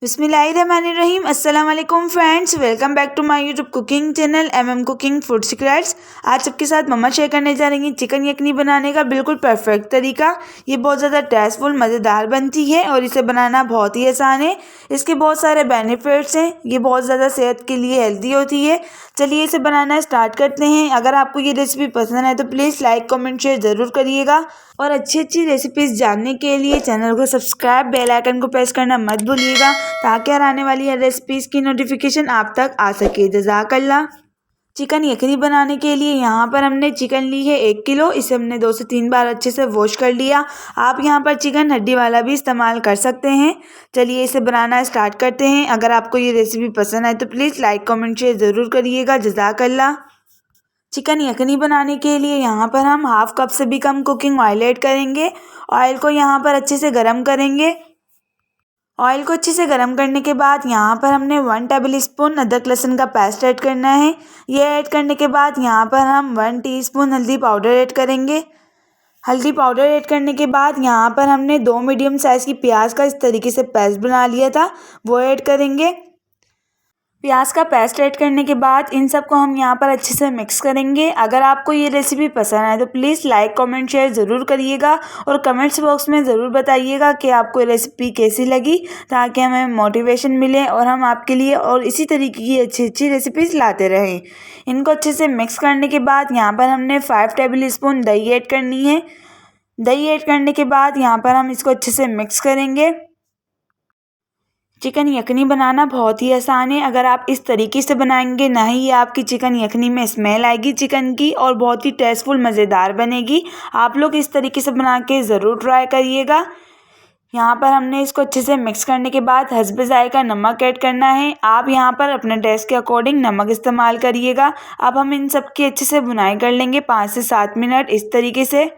बिस्मिल्लाहिर्रहमानिर्रहीम। अस्सलाम वालेकुम friends, welcome back to my YouTube cooking channel MM cooking food secrets. आज सबके साथ मम्मा शेयर करने जा रही हैं चिकन यखनी बनाने का बिल्कुल परफेक्ट तरीका। ये बहुत ज़्यादा टेस्टफुल मज़ेदार बनती है और इसे बनाना बहुत ही आसान है। इसके बहुत सारे बेनिफिट्स हैं। ये बहुत ज़्यादा सेहत के लिए हेल्दी होती है। चलिए इसे बनाना स्टार्ट करते हैं। अगर आपको ये रेसिपी पसंद है तो प्लीज़ लाइक कमेंट शेयर ज़रूर करिएगा और अच्छी रेसिपीज़ जानने के लिए चैनल को सब्सक्राइब, बेल आइकन को प्रेस करना मत भूलिएगा ताकि हर आने वाली हर रेसिपीज़ की नोटिफिकेशन आप तक आ सके। जज़ाकल्लाह। चिकन यखनी बनाने के लिए यहाँ पर हमने चिकन ली है 1 किलो। इसे हमने 2 से 3 बार अच्छे से वॉश कर लिया। आप यहाँ पर चिकन हड्डी वाला भी इस्तेमाल कर सकते हैं। चलिए इसे बनाना स्टार्ट करते हैं। अगर आपको ये रेसिपी पसंद आए तो प्लीज़ लाइक कमेंट शेयर ज़रूर करिएगा। जज़ाकल्लाह। चिकन यखनी बनाने के लिए यहाँ पर हम हाफ कप से भी कम कुकिंग ऑयल ऐड करेंगे। ऑयल को यहाँ पर अच्छे से गर्म करेंगे। ऑयल को अच्छे से गर्म करने के बाद यहाँ पर हमने 1 टेबल स्पून अदरक लहसुन का पेस्ट ऐड करना है। ये ऐड करने के बाद यहाँ पर हम 1 टीस्पून हल्दी पाउडर ऐड करेंगे। हल्दी पाउडर ऐड करने के बाद यहाँ पर हमने 2 मीडियम साइज़ की प्याज का इस तरीके से पेस्ट बना लिया था, वो ऐड करेंगे। प्याज का पेस्ट ऐड करने के बाद इन सबको हम यहाँ पर अच्छे से मिक्स करेंगे। अगर आपको ये रेसिपी पसंद आए तो प्लीज़ लाइक कमेंट शेयर ज़रूर करिएगा और कमेंट्स बॉक्स में ज़रूर बताइएगा कि आपको ये रेसिपी कैसी लगी, ताकि हमें मोटिवेशन मिले और हम आपके लिए और इसी तरीके की अच्छी रेसिपीज़ लाते रहें। इनको अच्छे से मिक्स करने के बाद यहाँ पर हमने 5 टेबल स्पून दही ऐड करनी है। दही ऐड करने के बाद यहाँ पर हम इसको अच्छे से मिक्स करेंगे। चिकन यखनी बनाना बहुत ही आसान है। अगर आप इस तरीके से बनाएंगे ना ही आपकी चिकन यखनी में स्मेल आएगी चिकन की और बहुत ही टेस्टफुल मज़ेदार बनेगी। आप लोग इस तरीके से बना के ज़रूर ट्राई करिएगा। यहाँ पर हमने इसको अच्छे से मिक्स करने के बाद हस्बे ज़ायका नमक ऐड करना है। आप यहाँ पर अपने टेस्ट के अकॉर्डिंग नमक इस्तेमाल करिएगा। अब हम इन सब की अच्छे से भुनाई कर लेंगे 5 से 7 मिनट इस तरीके से।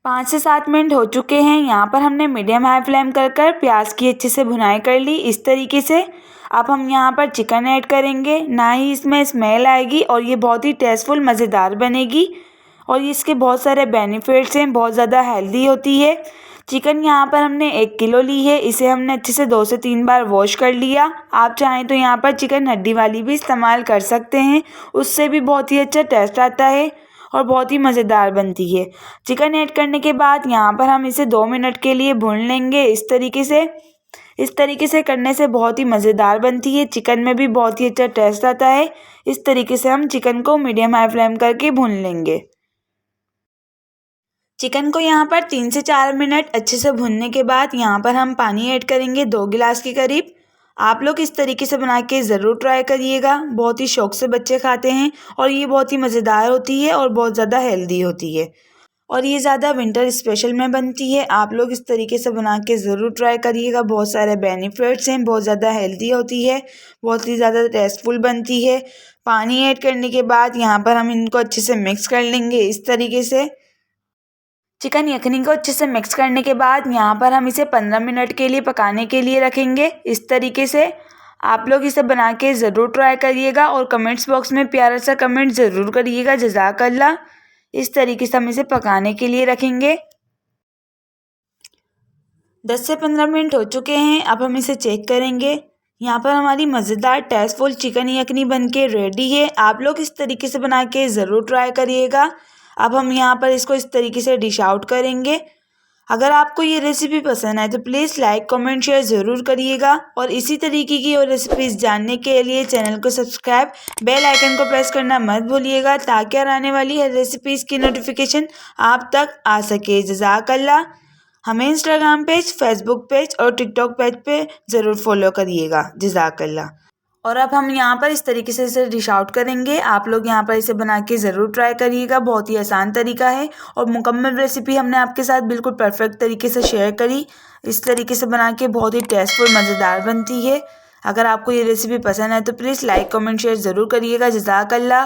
5 से 7 मिनट हो चुके हैं। यहाँ पर हमने मीडियम हाई फ्लेम कर प्याज की अच्छे से भुनाई कर ली इस तरीके से। अब हम यहाँ पर चिकन ऐड करेंगे, ना ही इसमें स्मेल आएगी और ये बहुत ही टेस्टफुल मज़ेदार बनेगी और इसके बहुत सारे बेनिफिट्स हैं, बहुत ज़्यादा हेल्दी होती है। चिकन यहाँ पर हमने 1 किलो ली है। इसे हमने अच्छे से 2 से 3 बार वॉश कर लिया। आप चाहें तो यहाँ पर चिकन हड्डी वाली भी इस्तेमाल कर सकते हैं, उससे भी बहुत ही अच्छा टेस्ट आता है और बहुत ही मज़ेदार बनती है। चिकन ऐड करने के बाद यहाँ पर हम इसे 2 मिनट के लिए भून लेंगे इस तरीके से। इस तरीके से करने से बहुत ही मज़ेदार बनती है, चिकन में भी बहुत ही अच्छा टेस्ट आता है। इस तरीके से हम चिकन को मीडियम हाई फ्लेम करके भून लेंगे। चिकन को यहाँ पर 3 से 4 मिनट अच्छे से भूनने के बाद यहाँ पर हम पानी ऐड करेंगे 2 गिलास के करीब। आप लोग इस तरीके से बना के ज़रूर ट्राई करिएगा। बहुत ही शौक़ से बच्चे खाते हैं और ये बहुत ही मज़ेदार होती है और बहुत ज़्यादा हेल्दी होती है और ये ज़्यादा विंटर स्पेशल में बनती है। आप लोग इस तरीके से बना के ज़रूर ट्राई करिएगा। बहुत सारे बेनिफिट्स हैं, बहुत ज़्यादा हेल्दी होती है, बहुत ही ज़्यादा टेस्टफुल बनती है। पानी ऐड करने के बाद यहाँ पर हम इनको अच्छे से मिक्स कर लेंगे इस तरीके से। चिकन यखनी को अच्छे से मिक्स करने के बाद यहाँ पर हम इसे 15 मिनट के लिए पकाने के लिए रखेंगे इस तरीके से। आप लोग इसे बना के ज़रूर ट्राई करिएगा और कमेंट्स बॉक्स में प्यारा सा कमेंट ज़रूर करिएगा। जज़ाकल्लाह। इस तरीके से हम इसे पकाने के लिए रखेंगे। 10 से 15 मिनट हो चुके हैं। अब हम इसे चेक करेंगे। यहाँ पर हमारी मज़ेदार टेस्टफुल चिकन यखनी बनके रेडी है। आप लोग इस तरीके से बना के ज़रूर ट्राई करिएगा। अब हम यहाँ पर इसको इस तरीके से डिश आउट करेंगे। अगर आपको ये रेसिपी पसंद आए तो प्लीज़ लाइक कमेंट शेयर ज़रूर करिएगा और इसी तरीके की और रेसिपीज़ जानने के लिए चैनल को सब्सक्राइब, बेल आइकन को प्रेस करना मत भूलिएगा ताकि आने वाली हर रेसिपीज़ की नोटिफिकेशन आप तक आ सके। जज़ाकल्लाह। हमें इंस्टाग्राम पेज, फेसबुक पेज और टिकटॉक पेज पे ज़रूर फॉलो करिएगा। जज़ाकल्लाह। और अब हम यहाँ पर इस तरीके से इसे डिश आउट करेंगे। आप लोग यहाँ पर इसे बना के ज़रूर ट्राई करिएगा। बहुत ही आसान तरीका है और मुकम्मल रेसिपी हमने आपके साथ बिल्कुल परफेक्ट तरीके से शेयर करी। इस तरीके से बना के बहुत ही टेस्टफुल मज़ेदार बनती है। अगर आपको ये रेसिपी पसंद है तो प्लीज़ लाइक कमेंट शेयर ज़रूर करिएगा। जज़ाकल्लाह।